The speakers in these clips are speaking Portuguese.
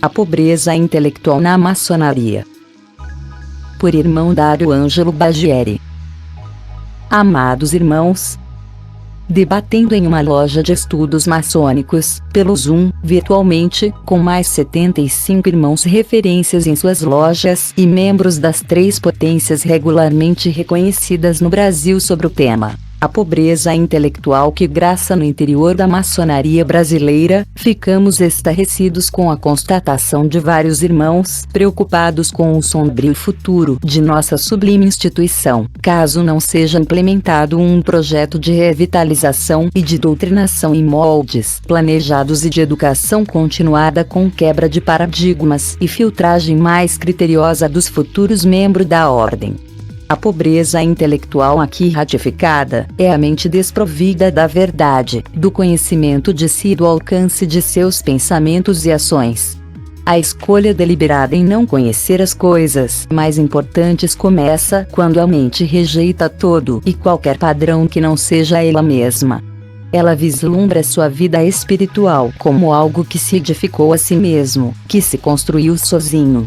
A pobreza intelectual na maçonaria. Por irmão Dário Ângelo Baggieri. Amados irmãos, debatendo em uma loja de estudos maçônicos, pelo Zoom, virtualmente, com mais 75 irmãos referências em suas lojas e membros das 3 potências regularmente reconhecidas no Brasil sobre o tema a pobreza intelectual que graça no interior da maçonaria brasileira, ficamos estarrecidos com a constatação de vários irmãos preocupados com o sombrio futuro de nossa sublime instituição, caso não seja implementado um projeto de revitalização e de doutrinação em moldes planejados e de educação continuada com quebra de paradigmas e filtragem mais criteriosa dos futuros membros da ordem. A pobreza intelectual aqui ratificada é a mente desprovida da verdade, do conhecimento de si e do alcance de seus pensamentos e ações. A escolha deliberada em não conhecer as coisas mais importantes começa quando a mente rejeita todo e qualquer padrão que não seja ela mesma. Ela vislumbra sua vida espiritual como algo que se edificou a si mesmo, que se construiu sozinho.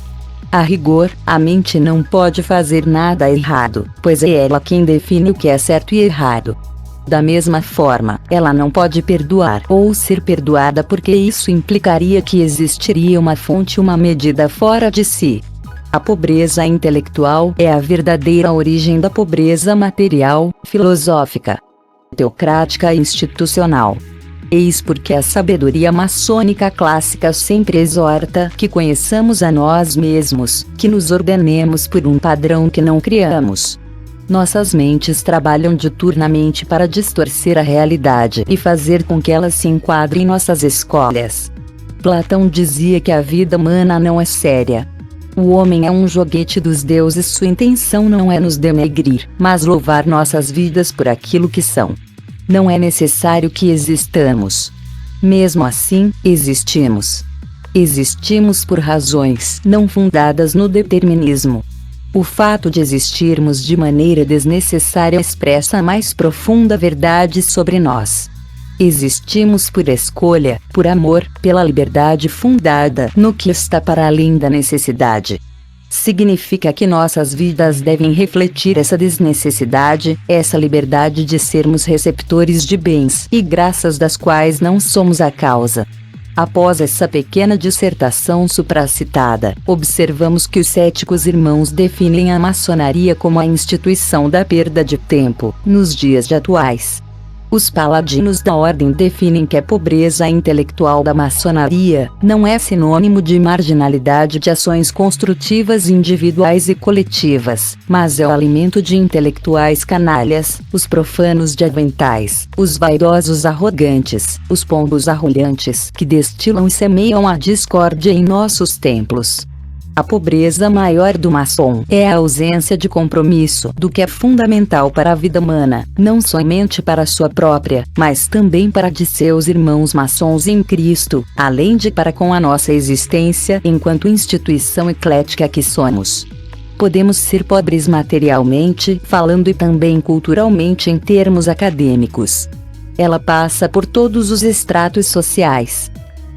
A rigor, a mente não pode fazer nada errado, pois é ela quem define o que é certo e errado. Da mesma forma, ela não pode perdoar ou ser perdoada porque isso implicaria que existiria uma fonte, uma medida fora de si. A pobreza intelectual é a verdadeira origem da pobreza material, filosófica, teocrática e institucional. Eis porque a sabedoria maçônica clássica sempre exorta que conheçamos a nós mesmos, que nos ordenemos por um padrão que não criamos. Nossas mentes trabalham diuturnamente para distorcer a realidade e fazer com que ela se enquadre em nossas escolhas. Platão dizia que a vida humana não é séria. O homem é um joguete dos deuses, sua intenção não é nos denegrir, mas louvar nossas vidas por aquilo que são. Não é necessário que existamos. Mesmo assim, existimos. Existimos por razões não fundadas no determinismo. O fato de existirmos de maneira desnecessária expressa a mais profunda verdade sobre nós. Existimos por escolha, por amor, pela liberdade fundada no que está para além da necessidade. Significa que nossas vidas devem refletir essa desnecessidade, essa liberdade de sermos receptores de bens e graças das quais não somos a causa. Após essa pequena dissertação supracitada, observamos que os céticos irmãos definem a maçonaria como a instituição da perda de tempo, nos dias atuais. Os paladinos da ordem definem que a pobreza intelectual da maçonaria não é sinônimo de marginalidade de ações construtivas individuais e coletivas, mas é o alimento de intelectuais canalhas, os profanos de aventais, os vaidosos arrogantes, os pombos arrulhantes que destilam e semeiam a discórdia em nossos templos. A pobreza maior do maçom é a ausência de compromisso do que é fundamental para a vida humana, não somente para a sua própria, mas também para a de seus irmãos maçons em Cristo, além de para com a nossa existência enquanto instituição eclética que somos. Podemos ser pobres materialmente, falando e também culturalmente em termos acadêmicos. Ela passa por todos os estratos sociais.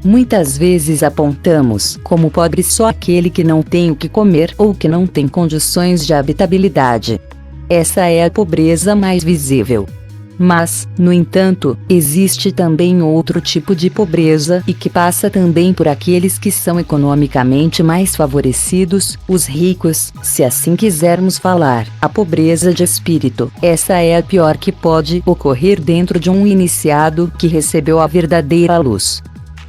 Muitas vezes apontamos como pobre só aquele que não tem o que comer ou que não tem condições de habitabilidade. Essa é a pobreza mais visível. Mas, no entanto, existe também outro tipo de pobreza e que passa também por aqueles que são economicamente mais favorecidos, os ricos, se assim quisermos falar, a pobreza de espírito. Essa é a pior que pode ocorrer dentro de um iniciado que recebeu a verdadeira luz.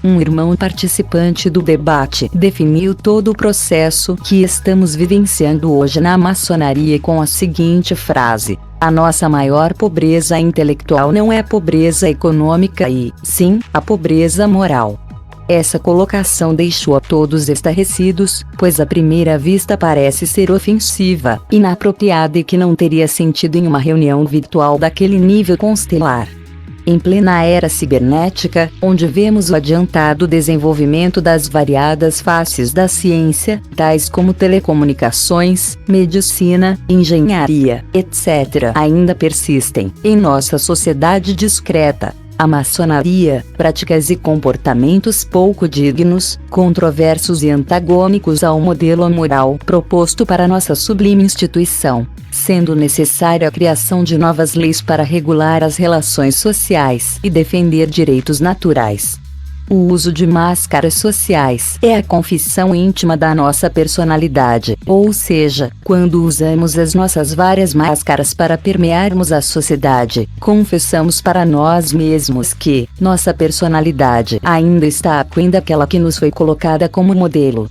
Um irmão participante do debate definiu todo o processo que estamos vivenciando hoje na maçonaria com a seguinte frase: a nossa maior pobreza intelectual não é a pobreza econômica e, sim, a pobreza moral. Essa colocação deixou a todos estarrecidos, pois à primeira vista parece ser ofensiva, inapropriada e que não teria sentido em uma reunião virtual daquele nível constelar. Em plena era cibernética, onde vemos o adiantado desenvolvimento das variadas faces da ciência, tais como telecomunicações, medicina, engenharia, etc., ainda persistem, em nossa sociedade discreta, A maçonaria, práticas e comportamentos pouco dignos, controversos e antagônicos ao modelo moral proposto para nossa sublime instituição, sendo necessária a criação de novas leis para regular as relações sociais e defender direitos naturais. O uso de máscaras sociais é a confissão íntima da nossa personalidade, ou seja, quando usamos as nossas várias máscaras para permearmos a sociedade, confessamos para nós mesmos que nossa personalidade ainda está aquém daquela que nos foi colocada como modelo.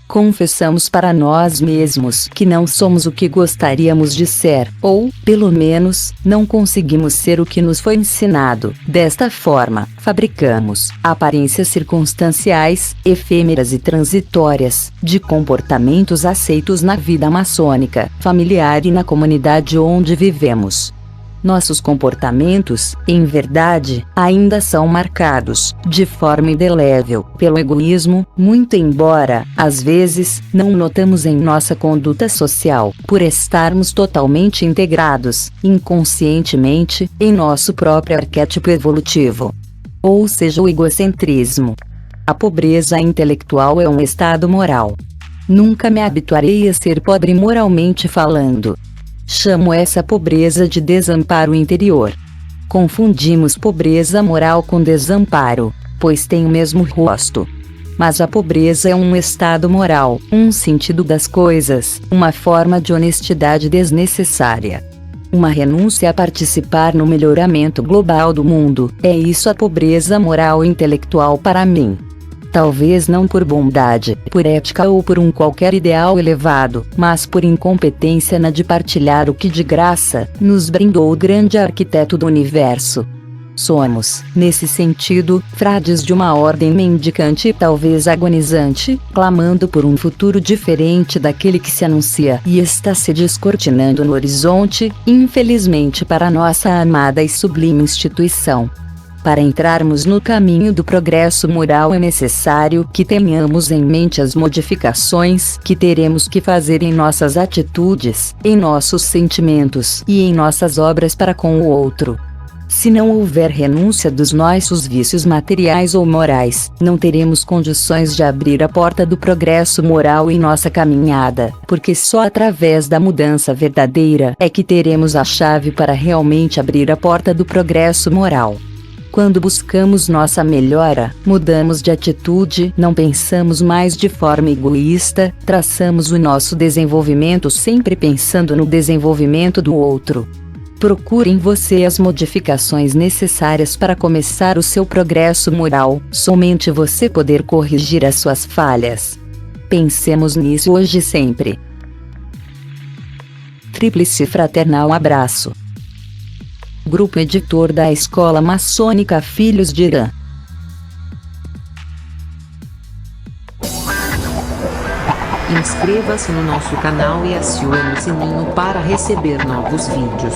Confessamos para nós mesmos que não somos o que gostaríamos de ser, ou, pelo menos, não conseguimos ser o que nos foi ensinado. Desta forma, fabricamos aparências circunstanciais, efêmeras e transitórias, de comportamentos aceitos na vida maçônica, familiar e na comunidade onde vivemos. Nossos comportamentos, em verdade, ainda são marcados, de forma indelével, pelo egoísmo, muito embora, às vezes, não notamos em nossa conduta social, por estarmos totalmente integrados, inconscientemente, em nosso próprio arquétipo evolutivo. Ou seja, o egocentrismo. A pobreza intelectual é um estado moral. Nunca me habituarei a ser pobre moralmente falando. Chamo essa pobreza de desamparo interior. Confundimos pobreza moral com desamparo, pois têm o mesmo rosto. Mas a pobreza é um estado moral, um sentido das coisas, uma forma de honestidade desnecessária. Uma renúncia a participar no melhoramento global do mundo, é isso a pobreza moral e intelectual para mim. Talvez não por bondade, por ética ou por um qualquer ideal elevado, mas por incompetência na de partilhar o que de graça nos brindou o grande arquiteto do universo. Somos, nesse sentido, frades de uma ordem mendicante e talvez agonizante, clamando por um futuro diferente daquele que se anuncia e está se descortinando no horizonte, infelizmente para nossa amada e sublime instituição. Para entrarmos no caminho do progresso moral é necessário que tenhamos em mente as modificações que teremos que fazer em nossas atitudes, em nossos sentimentos e em nossas obras para com o outro. Se não houver renúncia dos nossos vícios materiais ou morais, não teremos condições de abrir a porta do progresso moral em nossa caminhada, porque só através da mudança verdadeira é que teremos a chave para realmente abrir a porta do progresso moral. Quando buscamos nossa melhora, mudamos de atitude, não pensamos mais de forma egoísta, traçamos o nosso desenvolvimento sempre pensando no desenvolvimento do outro. Procure em você as modificações necessárias para começar o seu progresso moral, somente você poder corrigir as suas falhas. Pensemos nisso hoje e sempre. Tríplice fraternal abraço. Grupo editor da Escola Maçônica Filhos de Irã. Inscreva-se no nosso canal e acione o sininho para receber novos vídeos.